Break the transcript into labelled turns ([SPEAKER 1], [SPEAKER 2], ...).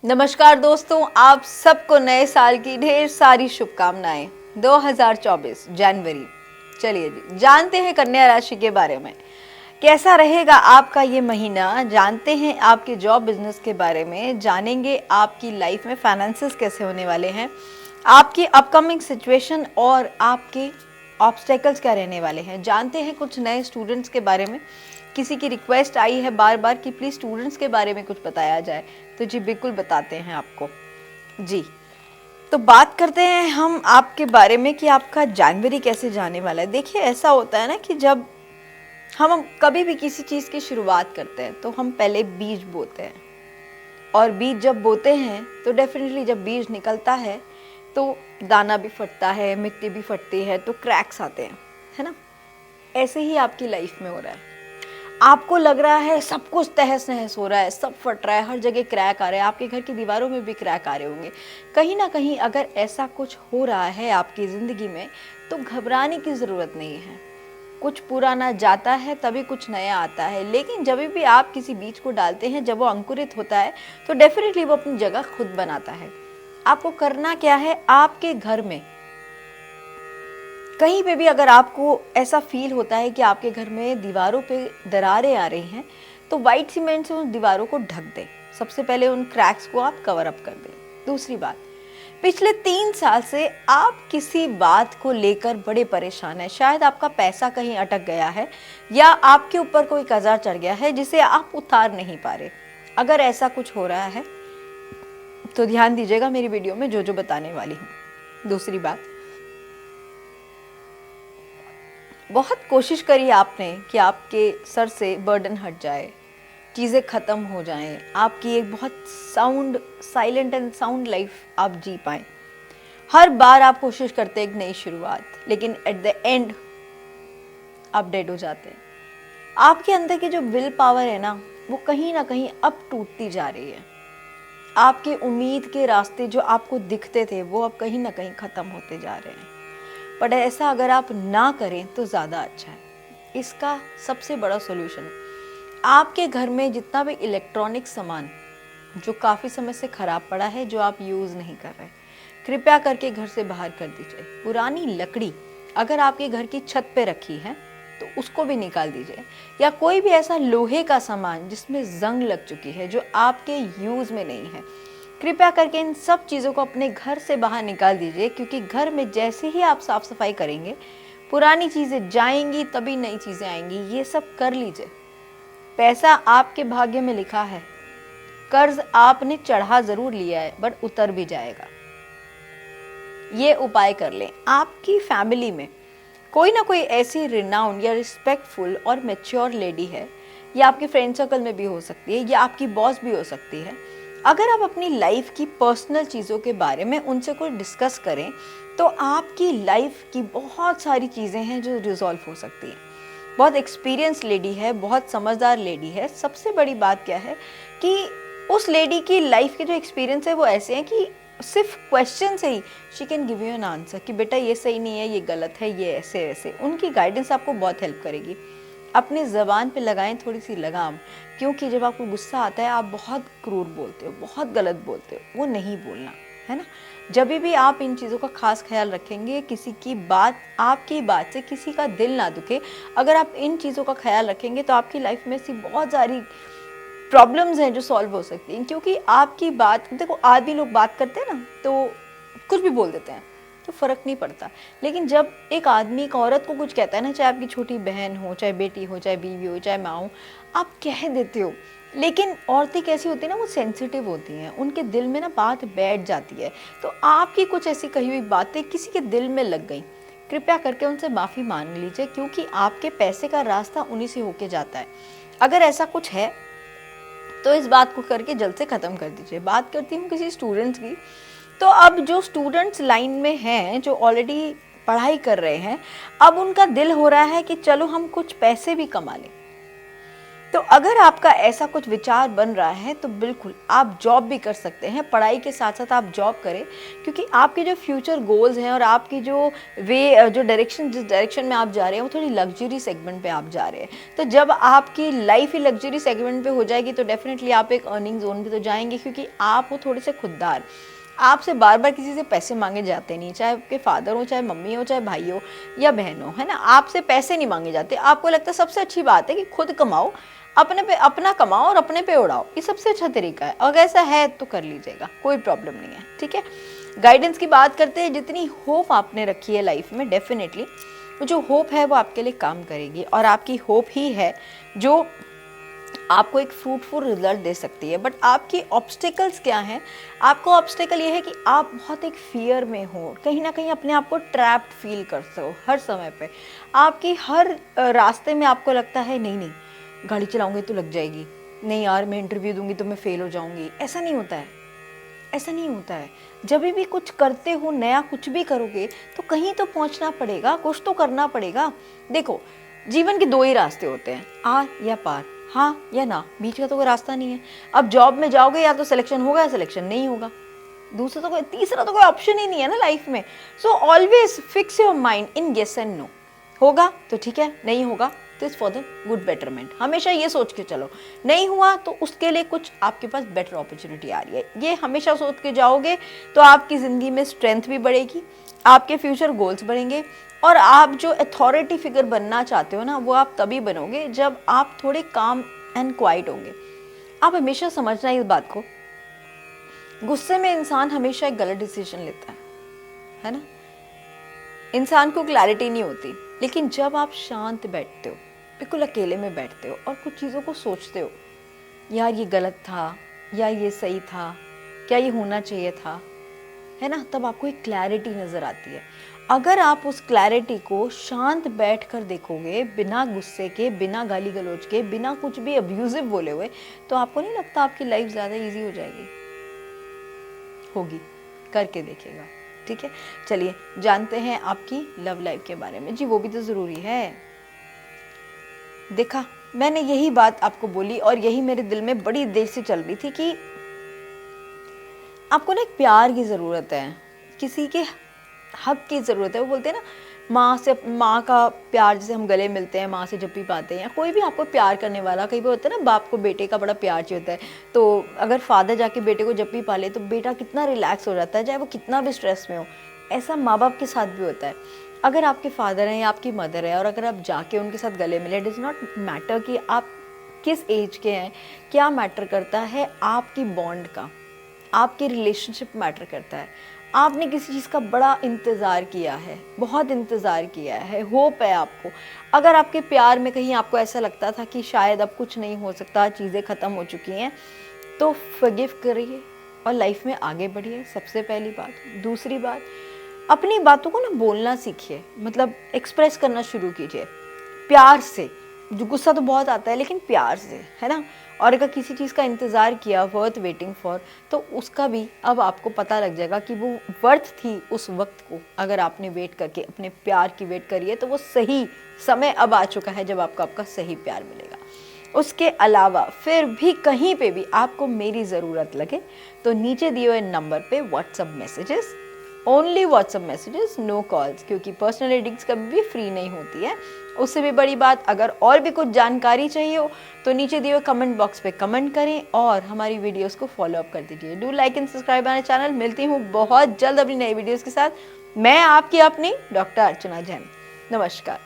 [SPEAKER 1] नमस्कार दोस्तों, आप सबको नए साल की ढेर सारी शुभकामनाएं। 2024 जनवरी। चलिए जी, जानते हैं कन्या राशि के बारे में। कैसा रहेगा आपका ये महीना, जानते हैं आपके जॉब बिजनेस के बारे में, जानेंगे आपकी लाइफ में फाइनेंसेस कैसे होने वाले हैं, आपकी अपकमिंग सिचुएशन और आपके ऑब्स्टेकल्स क्या रहने वाले हैं। जानते हैं कुछ नए स्टूडेंट्स के बारे में। किसी की रिक्वेस्ट आई है बार बार कि प्लीज़ स्टूडेंट्स के बारे में कुछ बताया जाए, तो जी बिल्कुल बताते हैं आपको जी। तो बात करते हैं हम आपके बारे में कि आपका जनवरी कैसे जाने वाला है। देखिए, ऐसा होता है ना कि जब हम कभी भी किसी चीज़ की शुरुआत करते हैं तो हम पहले बीज बोते हैं, और बीज जब बोते हैं तो डेफिनेटली जब बीज निकलता है तो दाना भी फटता है, मिट्टी भी फटती है, तो क्रैक्स आते हैं, है ना। ऐसे ही आपकी लाइफ में हो रहा है। आपको लग रहा है सब कुछ तहस नहस हो रहा है, सब फट रहा है, हर जगह क्रैक आ रहे हैं, आपके घर की दीवारों में भी क्रैक आ रहे होंगे। कहीं ना कहीं अगर ऐसा कुछ हो रहा है आपकी ज़िंदगी में तो घबराने की ज़रूरत नहीं है। कुछ पुराना जाता है तभी कुछ नया आता है। लेकिन जब भी आप किसी बीज को डालते हैं, जब वो अंकुरित होता है तो डेफिनेटली वो अपनी जगह खुद बनाता है। आपको करना क्या है, आपके घर में कहीं पे भी अगर आपको ऐसा फील होता है कि आपके घर में दीवारों पे दरारें आ रही हैं, तो वाइट सीमेंट से उन दीवारों को ढक दें। सबसे पहले उन क्रैक्स को आप कवर अप कर दें। दूसरी बात, पिछले 3 साल से आप किसी बात को लेकर बड़े परेशान हैं। शायद आपका पैसा कहीं अटक गया है या आपके ऊपर कोई कर्जा चढ़ गया है जिसे आप उतार नहीं पा रहे। अगर ऐसा कुछ हो रहा है तो ध्यान दीजिएगा मेरी वीडियो में जो जो बताने वाली हूँ। दूसरी बात, बहुत कोशिश करी आपने कि आपके सर से बर्डन हट जाए, चीज़ें ख़त्म हो जाएं, आपकी एक बहुत साइलेंट एंड साउंड लाइफ आप जी पाएं। हर बार आप कोशिश करते हैं एक नई शुरुआत, लेकिन एट द एंड आप डेड हो जाते हैं। आपके अंदर की जो विल पावर है ना, वो कहीं ना कहीं अब टूटती जा रही है। आपके उम्मीद के रास्ते जो आपको दिखते थे वो अब कहीं ना कहीं ख़त्म होते जा रहे हैं। पर ऐसा अगर आप ना करें तो ज़्यादा अच्छा है। इसका सबसे बड़ा सॉल्यूशन, आपके घर में जितना भी इलेक्ट्रॉनिक सामान जो काफ़ी समय से ख़राब पड़ा है, जो आप यूज़ नहीं कर रहे, कृपया करके घर से बाहर कर दीजिए। पुरानी लकड़ी अगर आपके घर की छत पे रखी है तो उसको भी निकाल दीजिए, या कोई भी ऐसा लोहे का सामान जिसमें जंग लग चुकी है जो आपके यूज़ में नहीं है, कृपया करके इन सब चीज़ों को अपने घर से बाहर निकाल दीजिए। क्योंकि घर में जैसे ही आप साफ सफाई करेंगे, पुरानी चीज़ें जाएंगी तभी नई चीज़ें आएंगी। ये सब कर लीजिए। पैसा आपके भाग्य में लिखा है, कर्ज आपने चढ़ा ज़रूर लिया है बट उतर भी जाएगा। ये उपाय कर लें। आपकी फैमिली में कोई ना कोई ऐसी रिनाउंड या रिस्पेक्टफुल और मैच्योर लेडी है, या आपके फ्रेंड सर्कल में भी हो सकती है, या आपकी बॉस भी हो सकती है। अगर आप अपनी लाइफ की पर्सनल चीज़ों के बारे में उनसे कुछ डिस्कस करें तो आपकी लाइफ की बहुत सारी चीज़ें हैं जो रिजॉल्व हो सकती हैं। बहुत एक्सपीरियंस लेडी है, बहुत समझदार लेडी है। सबसे बड़ी बात क्या है कि उस लेडी की लाइफ के जो एक्सपीरियंस है वो ऐसे हैं कि सिर्फ क्वेश्चन से ही she can give you an answer कि बेटा ये सही नहीं है, ये गलत है, ये ऐसे ऐसे। उनकी गाइडेंस आपको बहुत हेल्प करेगी। अपनी ज़बान पे लगाएं थोड़ी सी लगाम, क्योंकि जब आपको गुस्सा आता है आप बहुत क्रूर बोलते हो, बहुत गलत बोलते हो। वो नहीं बोलना, है ना। जब भी आप इन चीज़ों का खास ख्याल रखेंगे, किसी की बात, आपकी बात से किसी का दिल ना दुखे, अगर आप इन चीज़ों का ख्याल रखेंगे तो आपकी लाइफ में ऐसी बहुत सारी प्रॉब्लम्स हैं जो सॉल्व हो सकती हैं। क्योंकि आपकी बात, देखो आदमी लोग बात करते हैं ना तो कुछ भी बोल देते हैं तो फ़र्क नहीं पड़ता। लेकिन जब एक आदमी एक औरत को कुछ कहता है ना, चाहे आपकी छोटी बहन हो, चाहे बेटी हो, चाहे बीवी हो, चाहे माँ हो, आप कह देते हो। लेकिन औरतें कैसी होती है ना, वो सेंसिटिव होती हैं, उनके दिल में ना बात बैठ जाती है। तो आपकी कुछ ऐसी कही हुई बातें किसी के दिल में लग गई, कृपया करके उनसे माफ़ी मांग लीजिए, क्योंकि आपके पैसे का रास्ता उन्हीं से होके जाता है। अगर ऐसा कुछ है तो इस बात को करके जल्द से ख़त्म कर दीजिए। बात करती हूँ किसी स्टूडेंट्स की। तो अब जो स्टूडेंट्स लाइन में हैं, जो ऑलरेडी पढ़ाई कर रहे हैं, अब उनका दिल हो रहा है कि चलो हम कुछ पैसे भी कमा लें। तो तो अगर आपका ऐसा कुछ विचार बन रहा है तो बिल्कुल आप जॉब भी कर सकते हैं, पढ़ाई के साथ साथ आप जॉब करें, क्योंकि आपके जो फ्यूचर गोल्स हैं और आपकी जो जो डायरेक्शन, जिस डायरेक्शन में आप जा रहे हैं वो थोड़ी लग्जरी सेगमेंट पे आप जा रहे हैं। तो जब आपकी लाइफ ही लग्जरी सेगमेंट पे हो जाएगी तो डेफिनेटली आप एक अर्निंग जोन पे तो जाएंगे, क्योंकि आप वो थोड़े से खुददार, आपसे बार बार किसी से पैसे मांगे जाते नहीं, चाहे आपके फादर हो, चाहे मम्मी हो, चाहे भाई हो या बहन हो, है ना, आपसे पैसे नहीं मांगे जाते। आपको लगता है सबसे अच्छी बात है कि खुद कमाओ, अपने पे अपना कमाओ और अपने पे उड़ाओ, ये सबसे अच्छा तरीका है। अगर ऐसा है तो कर लीजिएगा, कोई प्रॉब्लम नहीं है, ठीक है। गाइडेंस की बात करते हैं, जितनी होप आपने रखी है लाइफ में, डेफिनेटली वो जो होप है वो आपके लिए काम करेगी, और आपकी होप ही है जो आपको एक फ्रूटफुल रिजल्ट दे सकती है। बट आपकी ऑब्स्टिकल्स क्या हैं? आपको ऑब्स्टिकल ये है कि आप बहुत एक फियर में हो, कहीं ना कहीं अपने आप को ट्रैप्ड फील करते हो हर समय पे। आपकी हर रास्ते में आपको लगता है नहीं नहीं, गाड़ी चलाऊंगी तो लग जाएगी, नहीं यार मैं इंटरव्यू दूंगी तो मैं फेल हो जाऊंगी। ऐसा नहीं होता है, ऐसा नहीं होता है। जब भी कुछ करते हो, नया कुछ भी करोगे तो कहीं तो पहुंचना पड़ेगा, कुछ तो करना पड़ेगा। देखो, जीवन के दो ही रास्ते होते हैं, आर या पार, हाँ या ना, बीच का तो कोई रास्ता नहीं है। अब जॉब में जाओगे या तो सिलेक्शन होगा या सिलेक्शन नहीं होगा, दूसरा तो कोई, तीसरा तो कोई ऑप्शन ही नहीं है ना लाइफ में। So always fix your mind in yes and no. होगा तो ठीक है, नहीं होगा तो it's for the good betterment. हमेशा ये सोच के चलो, नहीं हुआ तो उसके लिए कुछ आपके पास बेटर अपॉर्चुनिटी आ रही है, ये हमेशा सोच के जाओगे तो आपकी ज़िंदगी में स्ट्रेंथ भी बढ़ेगी, आपके फ्यूचर गोल्स बढ़ेंगे, और आप जो अथॉरिटी फिगर बनना चाहते हो ना, वो आप तभी बनोगे जब आप थोड़े काम एंड क्वाइट होंगे। आप हमेशा समझना इस बात को, गुस्से में इंसान हमेशा एक गलत डिसीजन लेता है ना, इंसान को क्लैरिटी नहीं होती। लेकिन जब आप शांत बैठते हो, बिल्कुल अकेले में बैठते हो और कुछ चीज़ों को सोचते हो, यार ये गलत था या ये सही था, क्या ये होना चाहिए था, है ना, तब आपको एक क्लैरिटी नज़र आती है। अगर आप उस क्लैरिटी को शांत बैठ कर देखोगे, बिना गुस्से के, बिना गाली गलौज के, बिना कुछ भी अब्यूजिव बोले हुए, तो आपको नहीं लगता आपकी लाइफ ज़्यादा ईजी हो जाएगी? होगी, करके देखिएगा, ठीक है। चलिए जानते हैं आपकी लव लाइफ के बारे में। जी वो भी तो ज़रूरी है। देखा, मैंने यही बात आपको बोली और यही मेरे दिल में बड़ी देर से चल रही थी कि आपको ना एक प्यार की ज़रूरत है, किसी के हक की ज़रूरत है। वो बोलते हैं ना, माँ से, माँ का प्यार, जैसे हम गले मिलते हैं, माँ से जप्पी पाते हैं, या कोई भी आपको प्यार करने वाला, कई बार होता है ना, बाप को बेटे का बड़ा प्यार चाहिए होता है, तो अगर फादर जाके बेटे को जप्पी पा ले तो बेटा कितना रिलैक्स हो जाता है, चाहे वो कितना भी स्ट्रेस में हो। ऐसा माँ बाप के साथ भी होता है। अगर आपके फादर हैं या आपकी मदर है और अगर आप जाके उनके साथ गले मिले, इट इज़ नॉट मैटर कि आप किस एज के हैं, क्या मैटर करता है आपकी बॉन्ड का, आपकी रिलेशनशिप मैटर करता है। आपने किसी चीज़ का बड़ा इंतज़ार किया है, बहुत इंतज़ार किया है, होप है आपको। अगर आपके प्यार में कहीं आपको ऐसा लगता था कि शायद अब कुछ नहीं हो सकता, चीज़ें ख़त्म हो चुकी हैं, तो फॉरगिव करिए और लाइफ में आगे बढ़िए, सबसे पहली बात। दूसरी बात, अपनी बातों को ना बोलना सीखिए, मतलब एक्सप्रेस करना शुरू कीजिए प्यार से। जो गुस्सा तो बहुत आता है, लेकिन प्यार से, है ना। और अगर किसी चीज़ का इंतज़ार किया, वर्थ वेटिंग फॉर, तो उसका भी अब आपको पता लग जाएगा कि वो वर्थ थी उस वक्त को। अगर आपने वेट करके अपने प्यार की वेट करी है तो वो सही समय अब आ चुका है जब आपको आपका सही प्यार मिलेगा। उसके अलावा फिर भी कहीं पे भी आपको मेरी ज़रूरत लगे तो नीचे दिए हुए नंबर पे WhatsApp messages, only WhatsApp messages, no calls, क्योंकि पर्सनल रीडिंग्स कभी भी फ्री नहीं होती है। उससे भी बड़ी बात, अगर और भी कुछ जानकारी चाहिए हो तो नीचे दिए हुए कमेंट बॉक्स पे कमेंट करें और हमारी वीडियोस को फॉलो अप कर दीजिए। Do like and subscribe our channel. मिलती हूँ बहुत जल्द अपनी नई वीडियोस के साथ। मैं आपकी अपनी डॉक्टर अर्चना जैन। नमस्कार।